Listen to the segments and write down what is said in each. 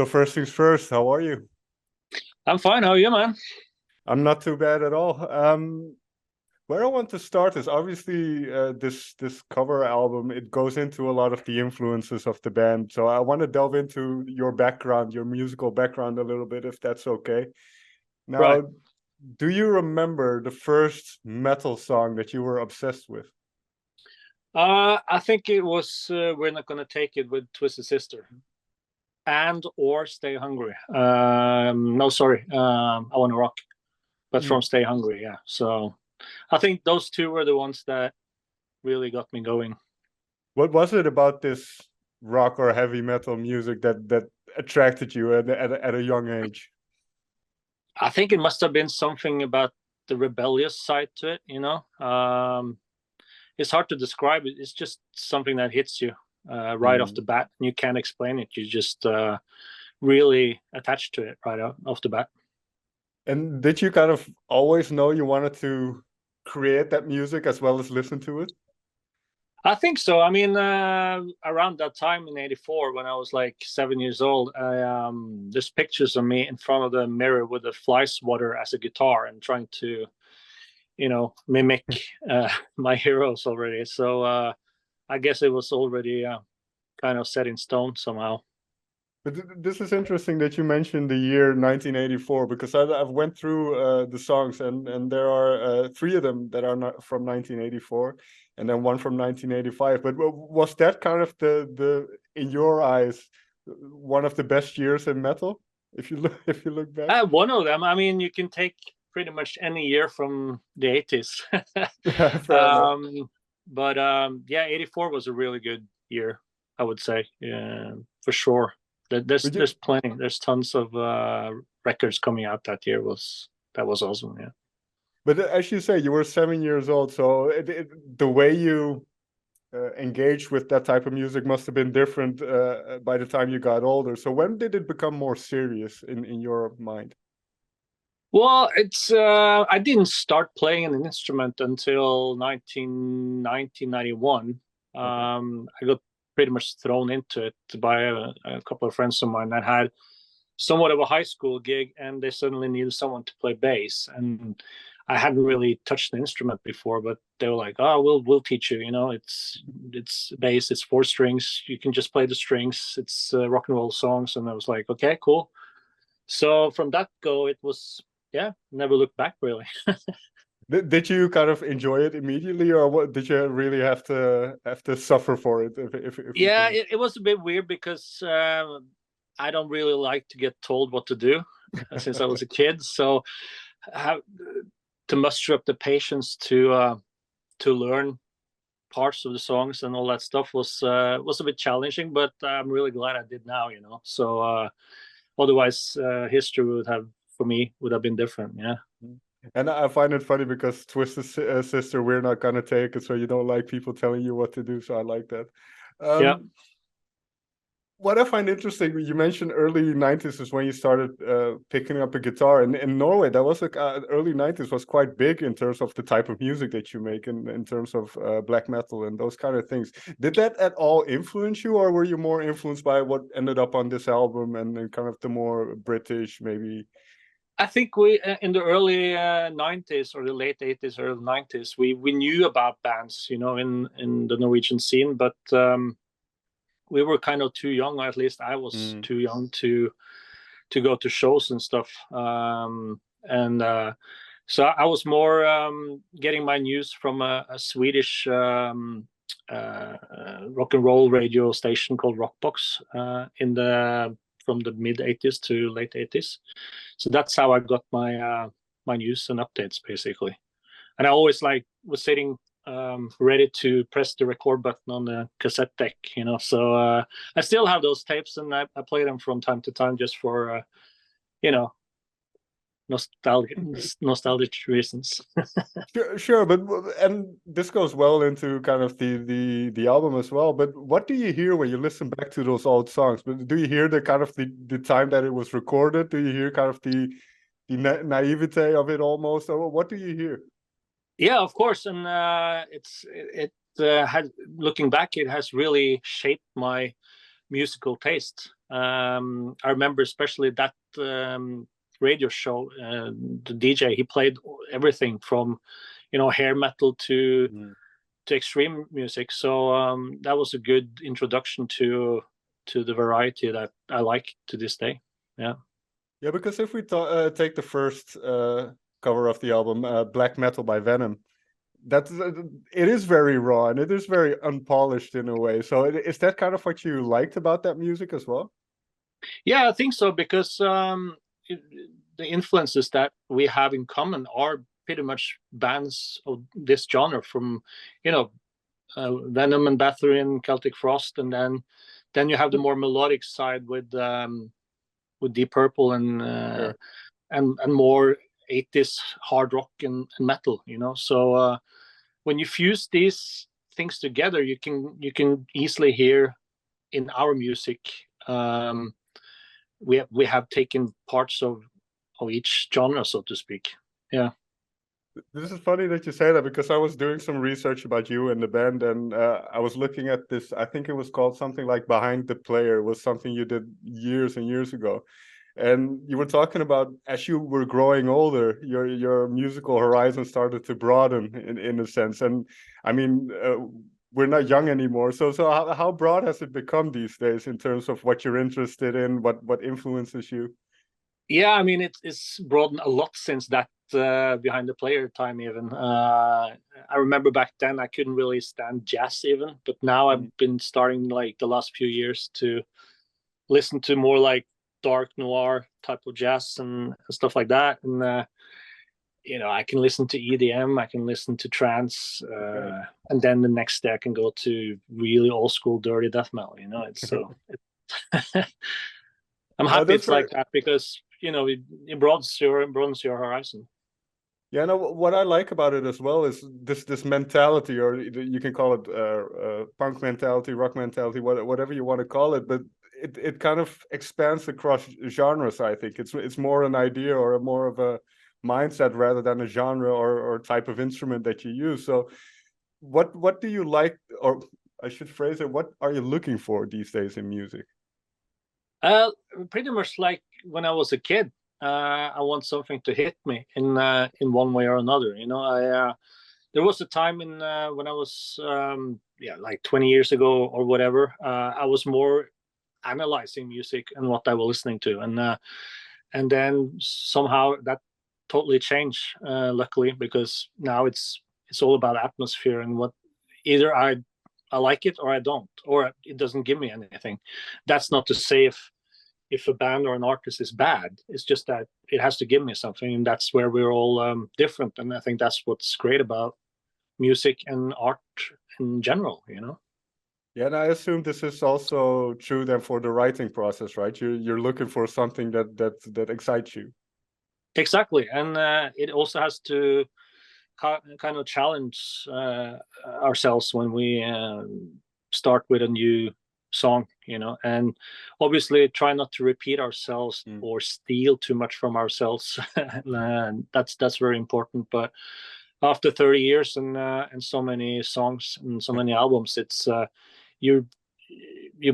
So first things first, how are you? I'm fine. How are you, man? I'm not too bad at all. Where I want to start is obviously this cover album. It goes into a lot of the influences of the band. So I want to delve into your background, your musical background a little bit, if that's okay. Right. Now, do you remember the first metal song that you were obsessed with? I think it was We're Not Gonna Take It with Twisted Sister and or Stay Hungry. No, sorry. I Wanna Rock, but Hmm. from Stay Hungry, yeah. So I think those two were the ones that really got me going. What was it about this rock or heavy metal music that attracted you at a young age? I think it must have been something about the rebellious side to it, it's hard to describe it. It's just something that hits you right off Hmm. the bat. And you can't explain it. You just really attached to it right off the bat. And did you kind of always know you wanted to create that music as well as listen to it? I think so. I mean, around that time in '84, when I was like 7 years old, there's pictures of me in front of the mirror with a fly swatter as a guitar and trying to, mimic my heroes already. So I guess it was already kind of set in stone somehow. But this is interesting that you mentioned the year 1984 because I've went through the songs and there are three of them that are not from 1984 and then one from 1985. But was that kind of the in your eyes one of the best years in metal if you look if you look back? One of them. I mean, you can take pretty much any year from the '80s. Fair enough. But yeah, '84 was a really good year, I would say. Yeah, for sure. There's But you, there's plenty. There's tons of records coming out that year. That was awesome. Yeah. but as you say, you were 7 years old, so the way you engaged with that type of music must have been different by the time you got older. So when did it become more serious in your mind? Well, it's I didn't start playing an instrument until 1991. Okay. I got pretty much thrown into it by a couple of friends of mine that had somewhat of a high school gig, and they suddenly needed someone to play bass. And I hadn't really touched the instrument before, but they were like, "Oh, we'll teach you. It's bass. It's four strings. You can just play the strings. It's rock and roll songs." And I was like, "Okay, cool." So from that go, it was yeah, never looked back really. Did you kind of enjoy it immediately, or what? Did you really have to suffer for it? If we Yeah, can. it was a bit weird because I don't really like to get told what to do since I was a kid. So have to muster up the patience to learn parts of the songs and all that stuff was a bit challenging, but I'm really glad I did now. So otherwise, history would have for me would have been different. Yeah. And I find it funny because Twisted Sister, we're not gonna take it, so you don't like people telling you what to do. So I like that. Yeah. What I find interesting, you mentioned early 90s is when you started picking up a guitar. And in Norway, that was early 90s was quite big in terms of the type of music that you make in terms of black metal and those kind of things. Did that at all influence you, or were you more influenced by what ended up on this album and kind of the more British, maybe? I think we in the early '90s or the late '80s, early '90s, we knew about bands, in the Norwegian scene, but we were kind of too young. Or at least I was Mm. too young to go to shows and stuff. And so I was more getting my news from a Swedish rock and roll radio station called Rockbox in the from the mid '80s to late '80s. So that's how I got my news and updates basically. And I always like was sitting ready to press the record button on the cassette deck, So I still have those tapes, and I play them from time to time just for you know nostalgic nostalgic reasons. Sure, but and this goes well into kind of the album as well. But what do you hear when you listen back to those old songs? But do you hear the kind of the time that it was recorded? Do you hear kind of the naivete of it almost, or what do you hear? Yeah, of course, and it had looking back, it has really shaped my musical taste. I remember especially that radio show, the DJ, he played everything from, hair metal to extreme music. So that was a good introduction to the variety that I like to this day. Yeah. Yeah, because if we take the first cover of the album, Black Metal by Venom, it is very raw and it is very unpolished in a way. So is that kind of what you liked about that music as well? Yeah, I think so, because the influences that we have in common are pretty much bands of this genre, from Venom and Bathory and Celtic Frost, and then you have the more melodic side with Deep Purple and Sure. and more 80s hard rock and metal. So when you fuse these things together, you can easily hear in our music. We have taken parts of each genre, so to speak. Yeah. This is funny that you say that, because I was doing some research about you and the band, and I was looking at this. I think it was called something like Behind the Player. It was something you did years and years ago. And you were talking about, as you were growing older, your musical horizon started to broaden in a sense. And I mean, we're not young anymore. So how broad has it become these days in terms of what you're interested in, what influences you? Yeah, I mean, it's broadened a lot since that Behind the Player time even. I remember back then I couldn't really stand jazz even, but now I've been starting, like, the last few years to listen to more like dark noir type of jazz and stuff like that. And I can listen to EDM, I can listen to trance, and then the next day I can go to really old school dirty death metal. It's so. I'm happy it's like that, because it broadens your horizon. Yeah, no, what I like about it as well is this mentality, or you can call it punk mentality, rock mentality, whatever you want to call it, but it kind of expands across genres. I think it's more an idea or more of a mindset rather than a genre or type of instrument that you use. So what do you like, or I should phrase it, what are you looking for these days in music? Pretty much like when I was a kid. I want something to hit me in one way or another. There was a time in when I was like 20 years ago or whatever. I was more analyzing music and what I was listening to, and then somehow that totally changed. Luckily, because now it's all about atmosphere and what either I like it or I don't, or it doesn't give me anything. That's not to say if a band or an artist is bad. It's just that it has to give me something, and that's where we're all different. And I think that's what's great about music and art in general. Yeah, and I assume this is also true then for the writing process, right? You're looking for something that excites you. Exactly, and it also has to kind of challenge ourselves when we start with a new song, and obviously try not to repeat ourselves or steal too much from ourselves. And that's very important. But after 30 years and so many songs and so many albums, it's you're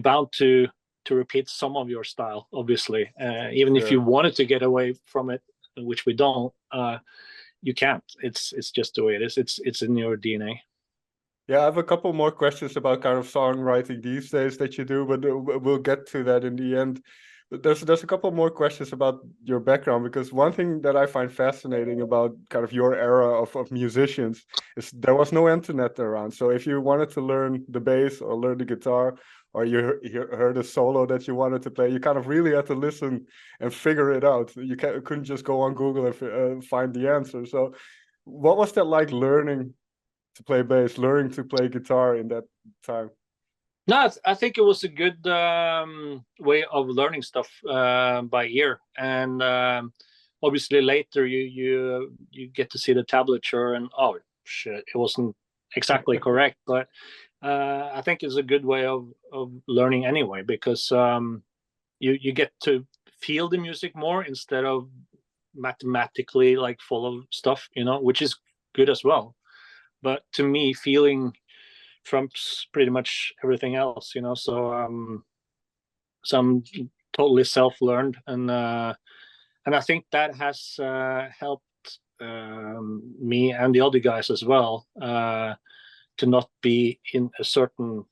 bound to repeat some of your style, obviously. Even if you wanted to get away from it, which we don't, you can't. It's just the way it is. It's in your DNA. Yeah, I have a couple more questions about kind of songwriting these days that you do, but we'll get to that in the end. But there's a couple more questions about your background, because one thing that I find fascinating about kind of your era of musicians is there was no internet around. So if you wanted to learn the bass or learn the guitar, or you heard a solo that you wanted to play, you kind of really had to listen and figure it out. You couldn't just go on Google and find the answer. So what was that like, learning to play bass, learning to play guitar in that time? No, I think it was a good way of learning stuff by ear, and obviously later you get to see the tablature, and oh shit, it wasn't exactly correct, but I think it's a good way of learning anyway, because you get to feel the music more instead of mathematically like follow stuff, which is good as well. But to me, feeling trumps pretty much everything else. some totally self-learned, and I think that has helped me and the other guys as well, to not be in a certain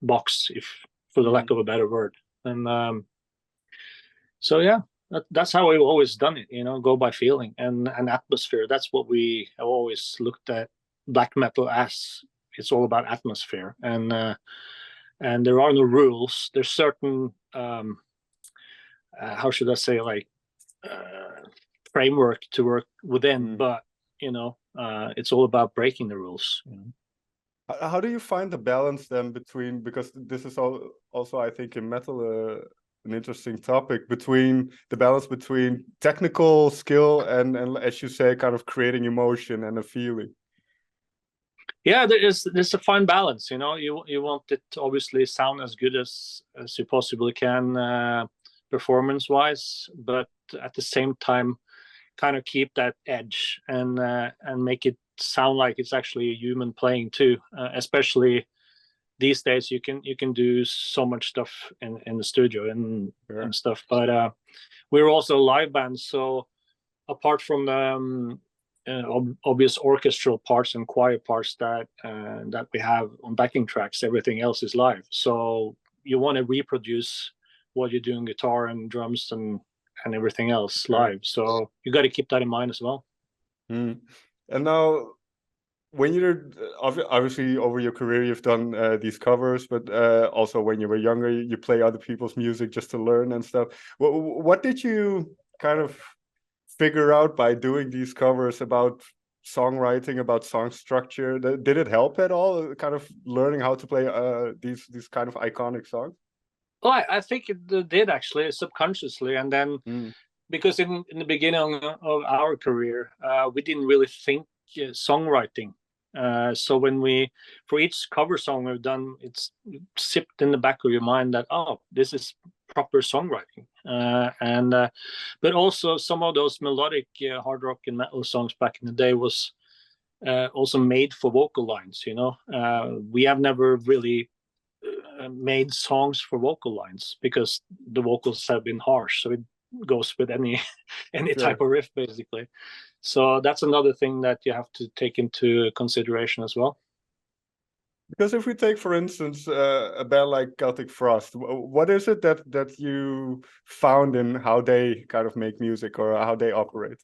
box, if for the lack of a better word. And so yeah, that's how we've always done it, go by feeling and atmosphere. That's what we have always looked at black metal as. It's all about atmosphere, and there are no rules. There's certain how should I say, like framework to work within, but it's all about breaking the rules. How do you find the balance then between, because this is also I think in metal an interesting topic, between the balance between technical skill and as you say, kind of creating emotion and a feeling? Yeah, there's a fine balance. You want it to obviously sound as good as you possibly can, performance wise, but at the same time kind of keep that edge and make it sound like it's actually a human playing too. Especially these days, you can do so much stuff in the studio and stuff. But we're also a live band, so apart from the obvious orchestral parts and choir parts that we have on backing tracks, everything else is live. So you want to reproduce what you do in guitar and drums and everything else live. So you got to keep that in mind as well. And now, when you're obviously over your career, you've done these covers, but also when you were younger, you play other people's music just to learn and stuff. What did you kind of figure out by doing these covers about songwriting, about song structure? Did it help at all, kind of learning how to play these kind of iconic songs? Well, I think it did actually, subconsciously, and then because in the beginning of our career, we didn't really think songwriting. So when for each cover song we've done, it's sipped in the back of your mind that, oh, this is proper songwriting. But also some of those melodic hard rock and metal songs back in the day was also made for vocal lines. We have never really made songs for vocal lines because the vocals have been harsh, so it goes with any type of riff basically. So that's another thing that you have to take into consideration as well. Because if we take, for instance, a band like Celtic Frost, what is it that you found in how they kind of make music or how they operate?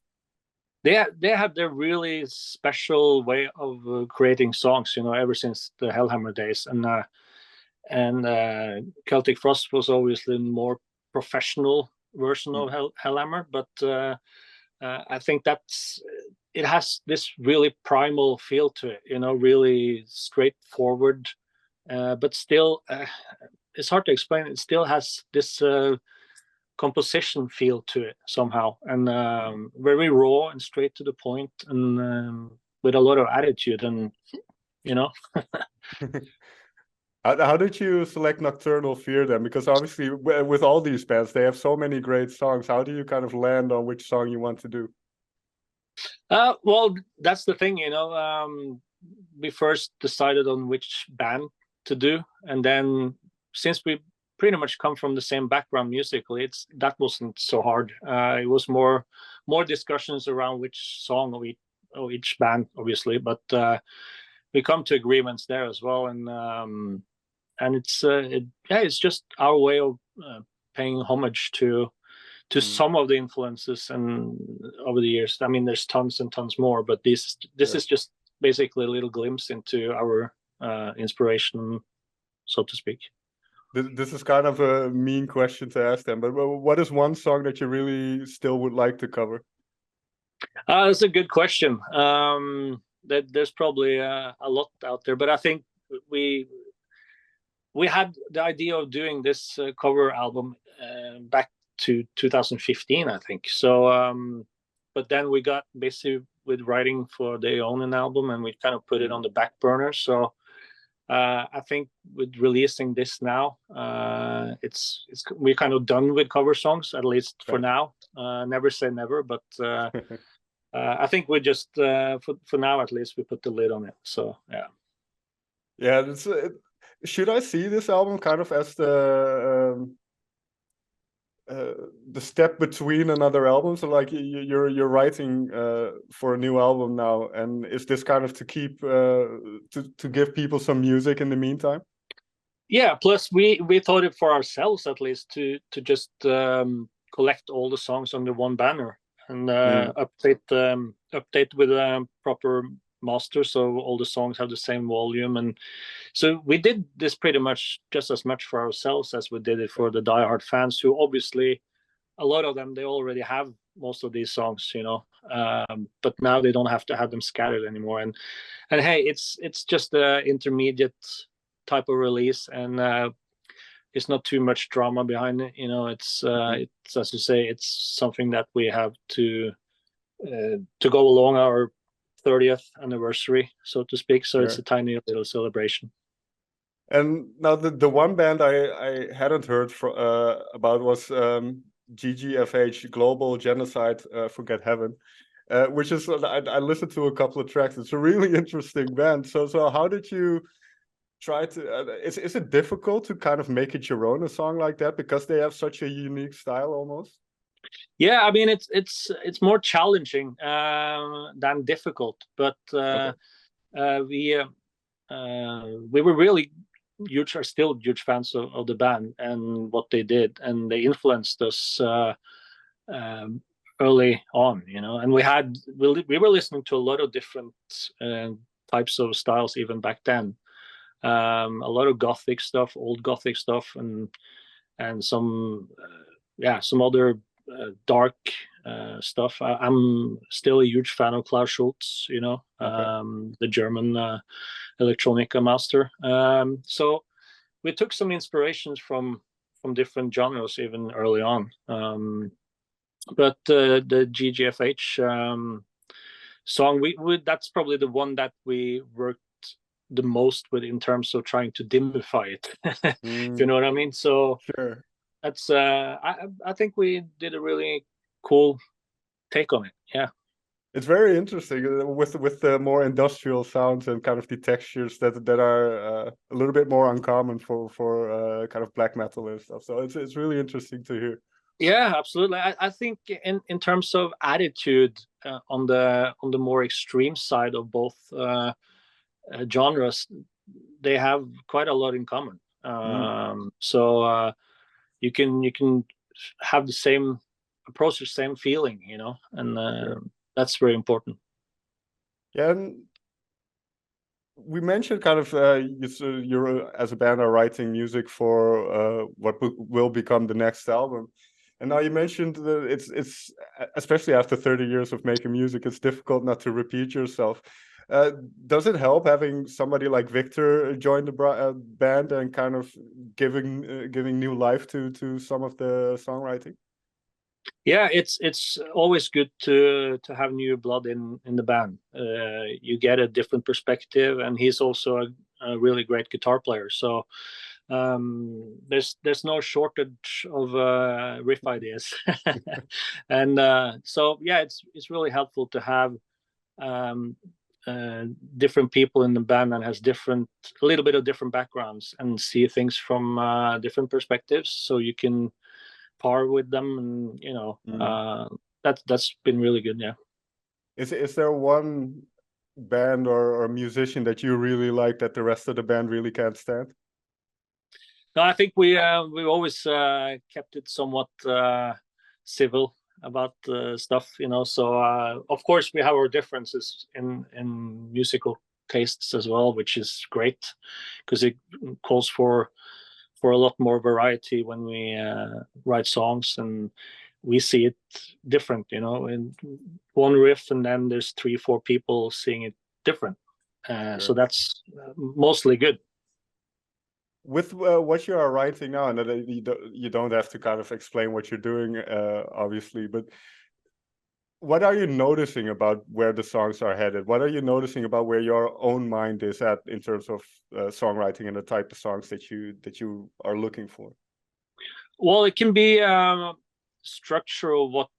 They have their really special way of creating songs, ever since the Hellhammer days, and Celtic Frost was obviously a more professional version of Hellhammer, but I think it has this really primal feel to it, really straightforward, but still it's hard to explain. It still has this composition feel to it somehow, and very raw and straight to the point, and with a lot of attitude, and How did you select Nocturnal Fear then? Because obviously with all these bands, they have so many great songs. How do you kind of land on which song you want to do? Well, that's the thing, we first decided on which band to do, and then since we pretty much come from the same background musically, that wasn't so hard. It was more discussions around which song of each band, obviously, but we come to agreements there as well, and it's just our way of paying homage to some of the influences and over the years. I mean, there's tons and tons more, but this is just basically a little glimpse into our inspiration, so to speak. This is kind of a mean question to ask them, but what is one song that you really still would like to cover? That's a good question. There's probably a lot out there, but I think we had the idea of doing this cover album back to 2015, I think. So, but then we got busy with writing for the own album, and we kind of put it on the back burner. So I think with releasing this now, we're kind of done with cover songs, at least for now. Never say never, but I think we just for now at least we put the lid on it. So yeah. Yeah, should I see this album kind of as the the step between another album? So like you're writing for a new album now, and is this kind of to keep to give people some music in the meantime? Yeah, plus we thought it for ourselves at least to just collect all the songs under one banner and update with a proper master, so all the songs have the same volume. And so we did this pretty much just as much for ourselves as we did it for the diehard fans, who obviously a lot of them, they already have most of these songs, you know, but now they don't have to have them scattered anymore. And hey, it's just an intermediate type of release, and it's not too much drama behind it, you know. It's as you say, it's something that we have to go along our 30th anniversary, so to speak. So it's a tiny little celebration. And now the one band I hadn't heard about was G.G.F.H, Global Genocide Forget Heaven, which is I listened to a couple of tracks. It's a really interesting band. So how did you try to? Is it difficult to kind of make it your own, a song like that, because they have such a unique style almost? Yeah, I mean it's more challenging than difficult, but we were really are still huge fans of the band and what they did, and they influenced us early on, you know. And we were listening to a lot of different types of styles even back then. A lot of gothic stuff, old gothic stuff, and some some other dark stuff. I'm still a huge fan of Klaus Schultz, you know, the German electronica master. So we took some inspirations from different genres even early on. But the G.G.F.H song, that's probably the one that we worked the most with in terms of trying to dimmify it, if you know what I mean. So sure, that's I think we did a really cool take on it. Yeah, it's very interesting with the more industrial sounds and kind of the textures that are a little bit more uncommon for kind of black metal and stuff. So it's really interesting to hear. Yeah, absolutely. I think in terms of attitude on the more extreme side of both genres, they have quite a lot in common. So you can have the same approach, the same feeling, you know, and that's very important. Yeah, and we mentioned kind of you're as a band are writing music for what will become the next album. And now you mentioned that it's especially after 30 years of making music, it's difficult not to repeat yourself. Does it help having somebody like Victor join the band and kind of giving new life to some of the songwriting? Yeah, it's always good to have new blood in the band. You get a different perspective, and he's also a really great guitar player. So there's no shortage of riff ideas, and so yeah, it's really helpful to have different people in the band and has a little bit of different backgrounds and see things from different perspectives, so you can par with them, and you know, that's been really good. Yeah. Is there one band or musician that you really like that the rest of the band really can't stand? No, I think we always kept it somewhat civil about stuff, you know. So of course we have our differences in musical tastes as well, which is great because it calls for a lot more variety when we write songs, and we see it different, you know, in one riff, and then there's 3-4 people seeing it different. So that's mostly good. With what you are writing now, and you don't have to kind of explain what you're doing, obviously, but what are you noticing about where the songs are headed? What are you noticing about where your own mind is at in terms of songwriting and the type of songs that you are looking for? Well, it can be structure of what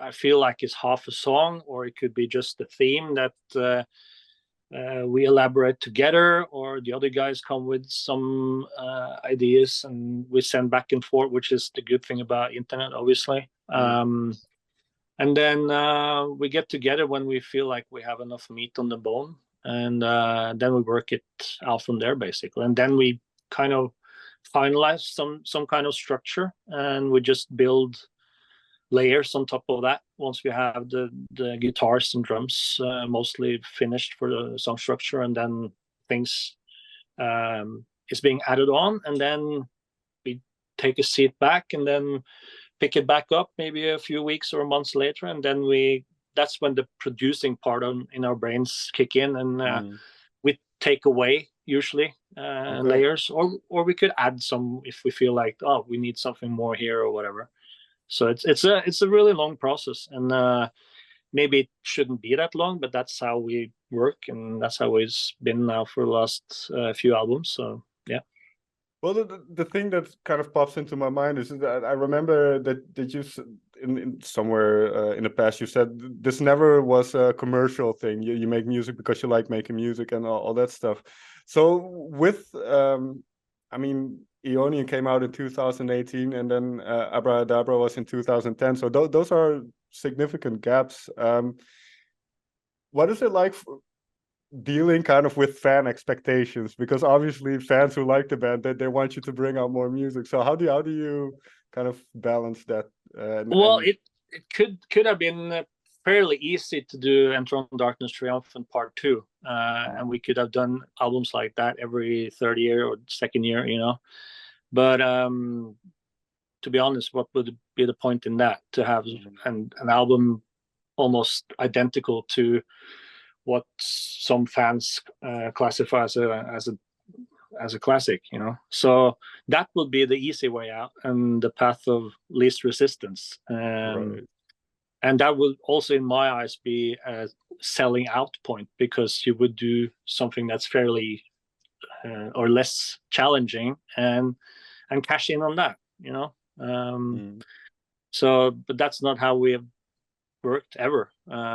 I feel like is half a song, or it could be just a theme that we elaborate together, or the other guys come with some ideas, and we send back and forth, which is the good thing about internet, obviously. And then we get together when we feel like we have enough meat on the bone, and then we work it out from there, basically. And then we kind of finalize some kind of structure, and we just build layers on top of that once we have the guitars and drums mostly finished for the song structure, and then things is being added on, and then we take a seat back and then pick it back up maybe a few weeks or months later, and then that's when the producing part in our brains kick in, and we take away usually layers, or we could add some if we feel like, oh, we need something more here or whatever. So it's a really long process, and maybe it shouldn't be that long, but that's how we work, and that's how it's been now for the last few albums. So yeah. Well, the thing that kind of pops into my mind is that I remember that you in somewhere in the past you said this never was a commercial thing. You make music because you like making music and all that stuff. So with I mean, Ionian came out in 2018, and then Abracadabra was in 2010. So those are significant gaps. What is it like dealing kind of with fan expectations? Because obviously fans who like the band, they want you to bring out more music. So how do you kind of balance that? Well, it could have been fairly easy to do Enthroned Darkness Triumphant Part 2, and we could have done albums like that every third year or second year, you know. But to be honest, what would be the point in that, to have an album almost identical to what some fans classify as a classic, you know? So that would be the easy way out and the path of least resistance. Right. And that would also, in my eyes, be a selling out point, because you would do something that's fairly or less challenging and cash in on that, you know? So, but that's not how we have worked ever.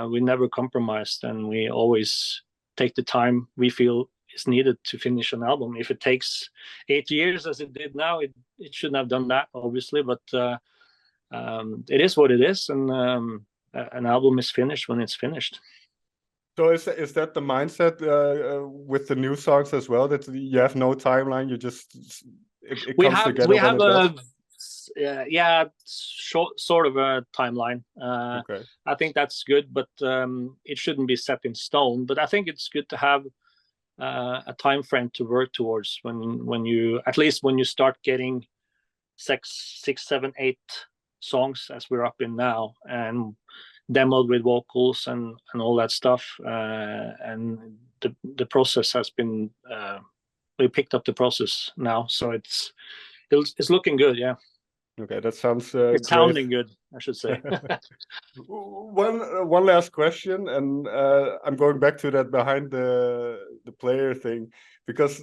We never compromised, and we always take the time we feel is needed to finish an album. If it takes 8 years as it did now, it shouldn't have done that, obviously, but it is what it is, and an album is finished when it's finished. So is that the mindset with the new songs as well, that you have no timeline, you just it comes together when it does? Sort of a timeline. I think that's good, but it shouldn't be set in stone. But I think it's good to have a time frame to work towards when you, at least when you start getting 6, 7, 8 songs as we're up in now, and demoed with vocals and all that stuff, and the process has been we picked up the process now, so it's looking good. Yeah. Okay, that sounds it's great. Sounding good, I should say. One last question, and I'm going back to that behind the player thing, because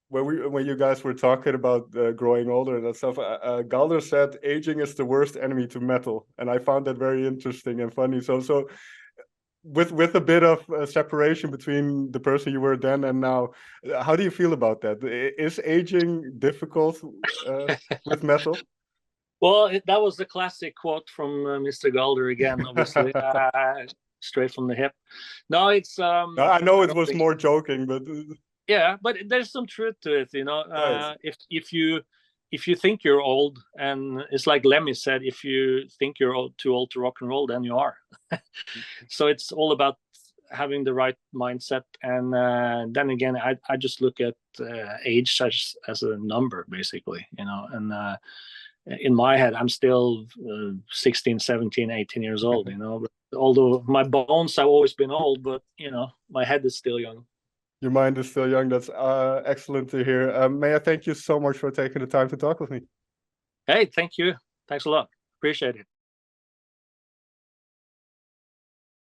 when you guys were talking about growing older and that stuff, Galder said aging is the worst enemy to metal, and I found that very interesting and funny. So with a bit of separation between the person you were then and now, how do you feel about that? Is aging difficult with metal? Well, that was the classic quote from Mr. Galder again, obviously. Straight from the hip. No, it's I know it was more joking, but yeah, but there's some truth to it, you know. Nice. If you think you're old, and it's like Lemmy said, if you think you're too old to rock and roll, then you are. So it's all about having the right mindset, and then again, I just look at age as a number, basically, you know. And in my head, I'm still 16, 17, 18 years old, you know. But although my bones have always been old, but you know, my head is still young. Your mind is still young. That's excellent to hear. May I thank you so much for taking the time to talk with me. Hey, thank you. Thanks a lot. Appreciate it.